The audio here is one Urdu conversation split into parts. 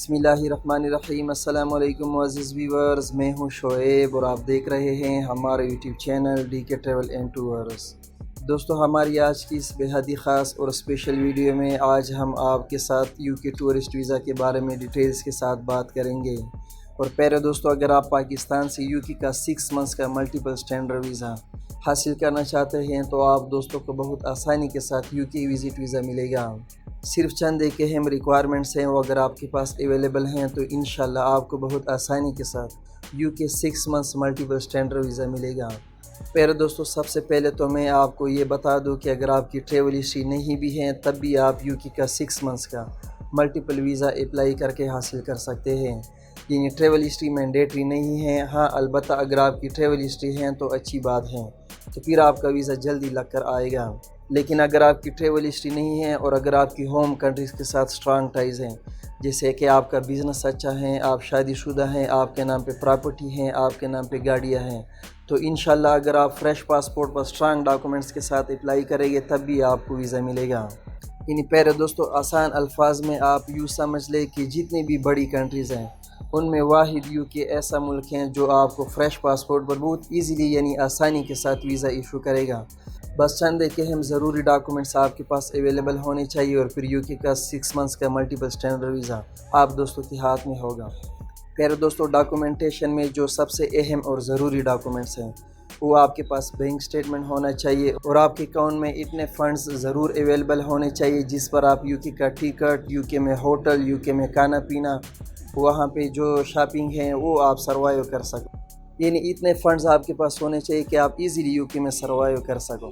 بسم اللہ الرحمن الرحیم۔ السلام علیکم معزز ویورز، میں ہوں شعیب اور آپ دیکھ رہے ہیں ہمارا یوٹیوب چینل ڈی کے ٹریول اینڈ ٹورز۔ دوستو، ہماری آج کی اس بے حد ہی خاص اور اسپیشل ویڈیو میں آج ہم آپ کے ساتھ یو کے ٹورسٹ ویزا کے بارے میں ڈیٹیلز کے ساتھ بات کریں گے۔ اور پیارے دوستو، اگر آپ پاکستان سے یو کے کا 6 منتھس کا ملٹیپل اسٹینڈرڈ ویزا حاصل کرنا چاہتے ہیں تو آپ دوستوں کو بہت آسانی کے ساتھ یو کے وزٹ ویزا ملے گا۔ صرف چند ایک اہم ریکوائرمنٹس ہیں، وہ اگر آپ کے پاس اویلیبل ہیں تو انشاءاللہ آپ کو بہت آسانی کے ساتھ یو کے 6 منتھس ملٹیپل اسٹینڈرڈ ویزا ملے گا۔ پیارے دوستو، سب سے پہلے تو میں آپ کو یہ بتا دوں کہ اگر آپ کی ٹریول ہسٹری نہیں بھی ہے تب بھی آپ یو کے کا 6 منتھس کا ملٹیپل ویزا اپلائی کر کے حاصل کر سکتے ہیں۔ یعنی ٹریول ہسٹری مینڈیٹری نہیں ہے، ہاں البتہ اگر آپ کی ٹریول ہسٹری ہے تو اچھی بات ہے، تو پھر آپ کا ویزا جلدی لگ کر آئے گا۔ لیکن اگر آپ کی ٹریول ہسٹری نہیں ہے اور اگر آپ کی ہوم کنٹریز کے ساتھ سٹرانگ ٹائز ہیں، جیسے کہ آپ کا بزنس اچھا ہے، آپ شادی شدہ ہیں، آپ کے نام پہ پراپرٹی ہیں، آپ کے نام پہ گاڑیاں ہیں، تو انشاءاللہ اگر آپ فریش پاسپورٹ پر سٹرانگ ڈاکومنٹس کے ساتھ اپلائی کریں گے تب بھی آپ کو ویزا ملے گا۔ یعنی پیارے دوستو، آسان الفاظ میں آپ یوں سمجھ لیں کہ جتنی بھی بڑی کنٹریز ہیں ان میں واحد یو کے ایسا ملک ہیں جو آپ کو فریش پاسپورٹ پر بہت ایزیلی یعنی آسانی کے ساتھ ویزا ایشو کرے گا۔ بس چند ایک اہم ضروری ڈاکومنٹس آپ کے پاس اویلیبل ہونے چاہیے اور پھر یو کے کا 6 منتھس کا ملٹیپل اسٹینڈرڈ ویزا آپ دوستوں کے ہاتھ میں ہوگا۔ پیارے دوستو، ڈاکومنٹیشن میں جو سب سے اہم اور ضروری ڈاکومنٹس ہیں وہ آپ کے پاس بینک سٹیٹمنٹ ہونا چاہیے اور آپ کے اکاؤنٹ میں اتنے فنڈز ضرور اویلیبل ہونے چاہیے جس پر آپ یو کے کا ٹکٹ، یو کے میں ہوٹل، یو کے میں کھانا پینا، وہاں پہ جو شاپنگ ہیں وہ آپ سروائیو کر سکیں۔ یعنی اتنے فنڈز آپ کے پاس ہونے چاہیے کہ آپ ایزیلی یو کے میں سروائیو کر سکو۔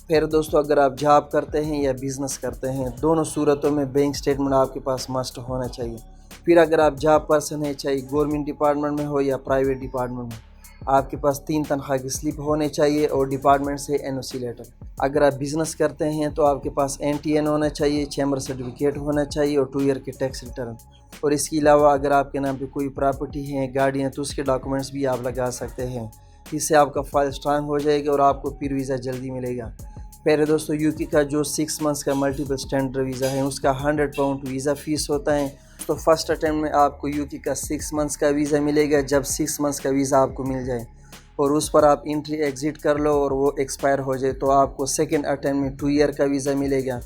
پھر دوستو، اگر آپ جاب کرتے ہیں یا بزنس کرتے ہیں، دونوں صورتوں میں بینک سٹیٹمنٹ آپ کے پاس مسٹ ہونا چاہیے۔ پھر اگر آپ جاب پرسن ہیں، چاہے گورنمنٹ ڈپارٹمنٹ میں ہو یا پرائیویٹ ڈپارٹمنٹ میں، آپ کے پاس 3 تنخواہ کی سلپ ہونے چاہیے اور ڈپارٹمنٹ سے این او سی لیٹر۔ اگر آپ بزنس کرتے ہیں تو آپ کے پاس این ٹی این ہونا چاہیے، چیمبر سرٹیفکیٹ ہونا چاہیے اور 2 ایئر کے ٹیکس ریٹرن۔ اور اس کے علاوہ اگر آپ کے نام پہ کوئی پراپرٹی ہے، گاڑیاں، تو اس کے ڈاکومنٹس بھی آپ لگا سکتے ہیں۔ اس سے آپ کا فائل سٹرانگ ہو جائے گا اور آپ کو پھر ویزا جلدی ملے گا۔ پیارے دوستو، یو کے کا جو 6 منتھس کا ملٹیپل اسٹینڈرڈ ویزا ہے اس کا 100 پاؤنڈ ویزا فیس ہوتا ہے۔ تو فرسٹ اٹیمپٹ میں آپ کو یو کے کا 6 منتھس کا ویزا ملے گا جب 6 منتھس کا ویزا آپ کو مل جائے اور اس پر آپ انٹری ایگزٹ کر لو اور وہ ایکسپائر ہو جائے تو آپ کو سیکنڈ اٹیمپٹ میں 2 ایئر کا ویزا ملے گا،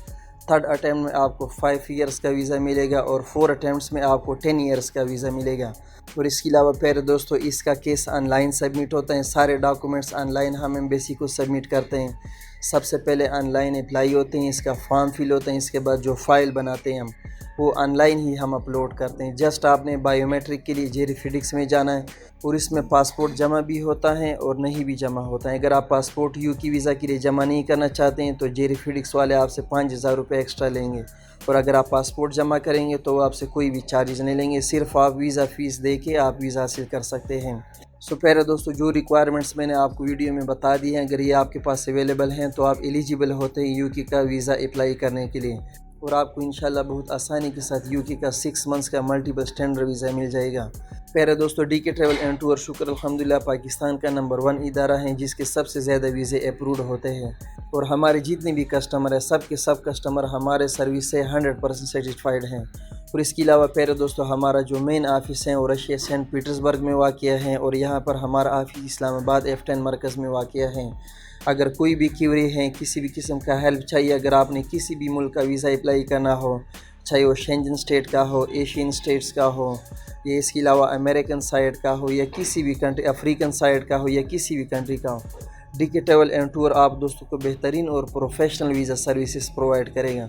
تھرڈ اٹیمپٹ میں آپ کو 5 ایئرس کا ویزا ملے گا اور 4 اٹیمپٹس میں آپ کو 10 ایئرس کا ویزا ملے گا۔ اور اس کے علاوہ پیارے دوستو، اس کا کیس آن لائن سبمٹ ہوتا ہے، سارے ڈاکومنٹس آن لائن ہم ایمبیسی کو سبمٹ کرتے ہیں۔ سب سے پہلے آن لائن اپلائی ہوتے ہیں، اس کا فارم فل ہوتا ہے، اس کے بعد جو فائل بناتے ہیں ہم وہ آن لائن ہی ہم اپلوڈ کرتے ہیں۔ جسٹ آپ نے بائیو میٹرک کے لیے جیری فیڈکس میں جانا ہے اور اس میں پاسپورٹ جمع بھی ہوتا ہے اور نہیں بھی جمع ہوتا ہے۔ اگر آپ پاسپورٹ یو کے ویزا کے لیے جمع نہیں کرنا چاہتے ہیں تو جیری فیڈکس والے آپ سے 5000 روپے ایکسٹرا لیں گے، اور اگر آپ پاسپورٹ جمع کریں گے تو وہ آپ سے کوئی بھی چارجز نہیں لیں گے، صرف آپ ویزا فیس دے کے آپ ویزا حاصل کر سکتے ہیں۔ سو پیارے دوستو، جو ریکوائرمنٹس میں نے آپ کو ویڈیو میں بتا دی ہیں، اگر یہ آپ کے پاس اویلیبل ہیں تو آپ ایلیجیبل ہوتے ہیں یو کے کا ویزا اپلائی کرنے کے لیے، اور آپ کو انشاءاللہ بہت آسانی کے ساتھ یو کے کا 6 منتھس کا ملٹیپل اسٹینڈرڈ ویزا مل جائے گا۔ پیارے دوستو، ڈی کے ٹریول اینڈ ٹور شکر الحمدللہ پاکستان کا نمبر 1 ادارہ ہے جس کے سب سے زیادہ ویزے اپروڈ ہوتے ہیں، اور ہمارے جتنے بھی کسٹمر ہیں سب کے سب کسٹمر ہمارے سروس سے 100% سیٹسفائیڈ ہیں۔ اور اس کے علاوہ پیارے دوستو، ہمارا جو مین آفس ہے وہ رشیا سینٹ پیٹرزبرگ میں واقع ہے اور یہاں پر ہمارا آفس اسلام آباد F10 مرکز میں واقع ہے۔ اگر کوئی بھی کیوری ہے، کسی بھی قسم کا ہیلپ چاہیے، اگر آپ نے کسی بھی ملک کا ویزا اپلائی کرنا ہو، چاہے وہ شینجن اسٹیٹ کا ہو، ایشین اسٹیٹس کا ہو، یا اس کے علاوہ امریکن سائٹ کا ہو، یا کسی بھی کنٹری افریقن سائٹ کا ہو، یا کسی بھی کنٹری کا ہو، ڈی کے ٹریول اینڈ ٹور آپ دوستوں کو بہترین اور پروفیشنل ویزا سروسز پرووائڈ کرے گا۔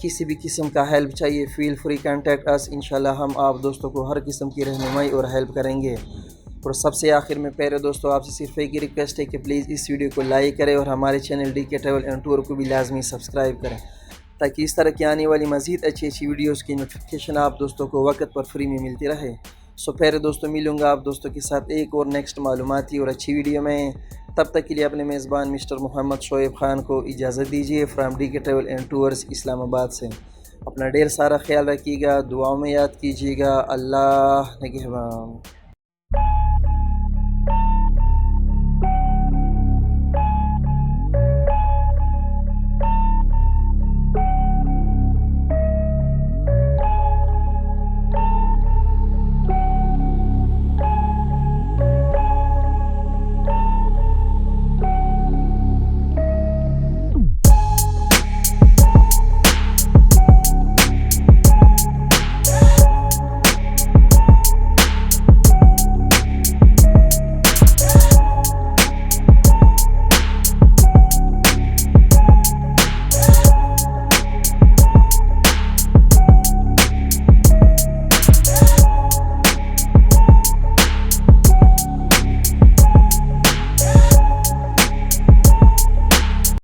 کسی بھی قسم کا ہیلپ چاہیے، فیل فری کانٹیکٹ اس، انشاءاللہ ہم آپ دوستوں کو ہر قسم کی رہنمائی اور ہیلپ کریں گے۔ اور سب سے آخر میں پیارے دوستو، آپ سے صرف ایک ہی ریکویسٹ ہے کہ پلیز اس ویڈیو کو لائک کریں اور ہمارے چینل ڈی کے ٹریول اینڈ ٹور کو بھی لازمی سبسکرائب کریں تاکہ اس طرح کی آنے والی مزید اچھی ویڈیوز کی نوٹیفیکیشن آپ دوستوں کو وقت پر فری میں ملتی رہے۔ سو پیارے دوستو، ملوں گا آپ دوستوں کے ساتھ ایک اور نیکسٹ معلوماتی اور اچھی ویڈیو میں، تب تک کے لیے اپنے میزبان مسٹر محمد شعیب خان کو اجازت دیجیے فرام ڈی کے ٹریول اینڈ ٹورز اسلام آباد سے۔ اپنا ڈھیر سارا خیال رکھیے گا، دعاؤں میں یاد کیجیے گا۔ اللہ نگہبان۔